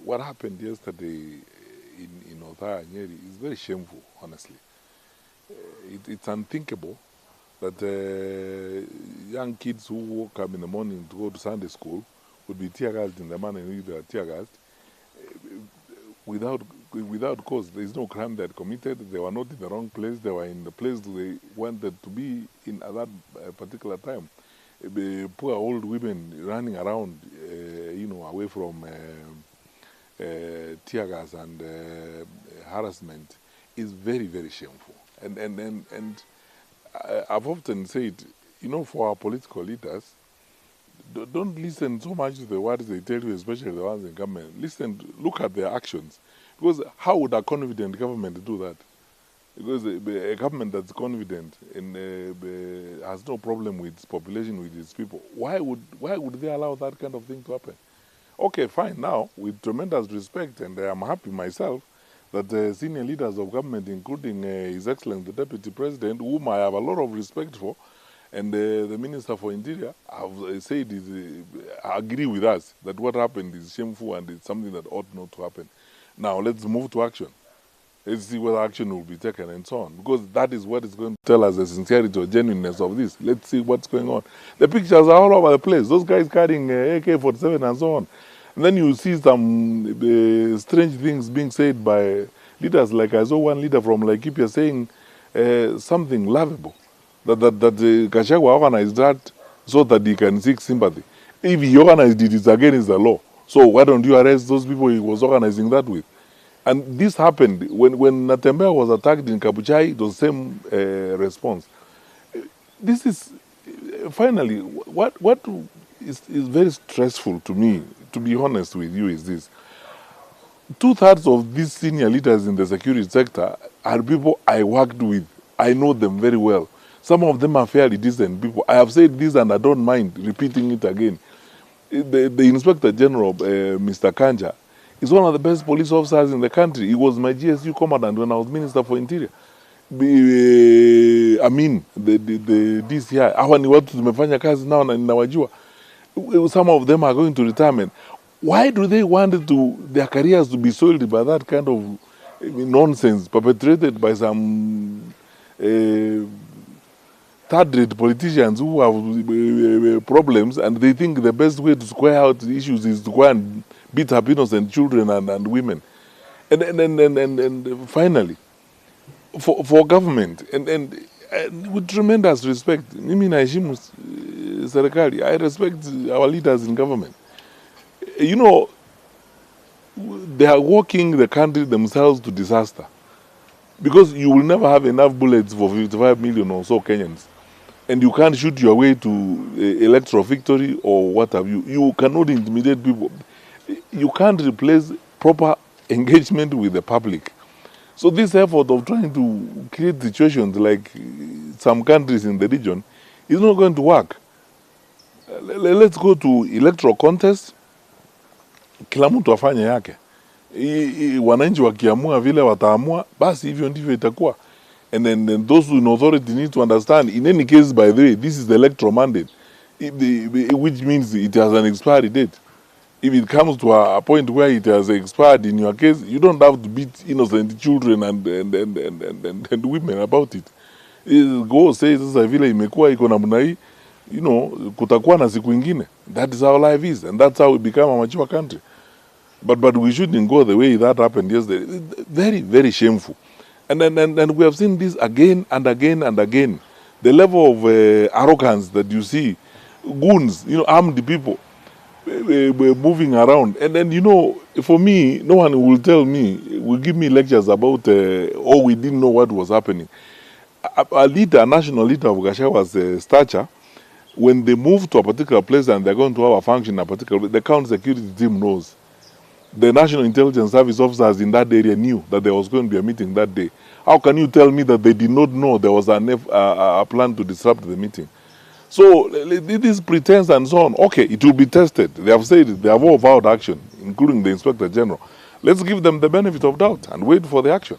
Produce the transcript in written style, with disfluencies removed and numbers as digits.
what happened yesterday in Othaya Nyeri is very shameful, honestly. It's unthinkable that young kids who woke up in the morning to go to Sunday school would be tear gassed in the manner in which they are tear gassed without cause. There is no crime they had committed. They were not in the wrong place. They were in the place they wanted to be in at that particular time. Poor old women running around, away from tear gas and harassment is very, very shameful. And I've often said, for our political leaders, don't listen so much to the words they tell you, especially the ones in government. Look at their actions. Because how would a confident government do that? Because a government that's confident and has no problem with its population, with its people, why would they allow that kind of thing to happen? Okay, fine. Now, with tremendous respect, and I'm happy myself that senior leaders of government, including His Excellency the Deputy President, whom I have a lot of respect for, and the Minister for Interior, have said agree with us that what happened is shameful and it's something that ought not to happen. Now, let's move to action. Let's see whether action will be taken and so on. Because that is what is going to tell us the sincerity or genuineness of this. Let's see what's going on. The pictures are all over the place. Those guys carrying AK-47 and so on. And then you see some strange things being said by leaders. Like I saw one leader from Laikipia saying something laughable. That Gachagua organized that so that he can seek sympathy. If he organized it, it's against the law. So why don't you arrest those people he was organizing that with? And this happened when Natembeya was attacked in Kabuchai. It was the same response. This is finally what is very stressful to me. To be honest with you, is this: 2/3 of these senior leaders in the security sector are people I worked with. I know them very well. Some of them are fairly decent people. I have said this and I don't mind repeating it again. The Inspector General, Mr. Kanja, is one of the best police officers in the country. He was my GSU commandant when I was Minister for Interior. The DCI, hawa ni watu tumefanya kazi nao na ninawajua. Some of them are going to retirement. Why do they want their careers to be soiled by that kind of nonsense perpetrated by some third-rate politicians who have problems, and they think the best way to square out the issues is to go and beat up innocent children and women. And finally, for government, and with tremendous respect, mimi naheshimu serikali, I respect our leaders in government. They are walking the country themselves to disaster. Because you will never have enough bullets for 55 million or so Kenyans. And you can't shoot your way to electoral victory or what have you. You cannot intimidate people. You can't replace proper engagement with the public. So this effort of trying to create situations like some countries in the region is not going to work. Let's go to electoral contest. Kila mtu afanye yake. Wananchi wakiamua vile wataamua, basi hivyo ndivyo itakuwa. And then those in authority need to understand, in any case, by the way, this is the electoral mandate, which means it has an expiry date. If it comes to a point where it has expired in your case, you don't have to beat innocent children and women about it. Go say, sasa vile imekuwa iko namna hii, kutakuwa na siku ingine. That is how life is, and that's how we become a mature country. But we shouldn't go the way that happened yesterday. Very, very shameful. And we have seen this again and again and again. The level of arrogance that you see, goons, armed people, moving around. And then, for me, no one will tell me, will give me lectures about, we didn't know what was happening. A national leader of Gachagwa's stature, when they move to a particular place and they're going to have a function in a particular place, the county security team knows. The National Intelligence Service officers in that area knew that there was going to be a meeting that day. How can you tell me that they did not know there was a plan to disrupt the meeting? So this pretense and so on, okay, it will be tested. They have said it, they have all vowed action, including the Inspector General. Let's give them the benefit of doubt and wait for the action.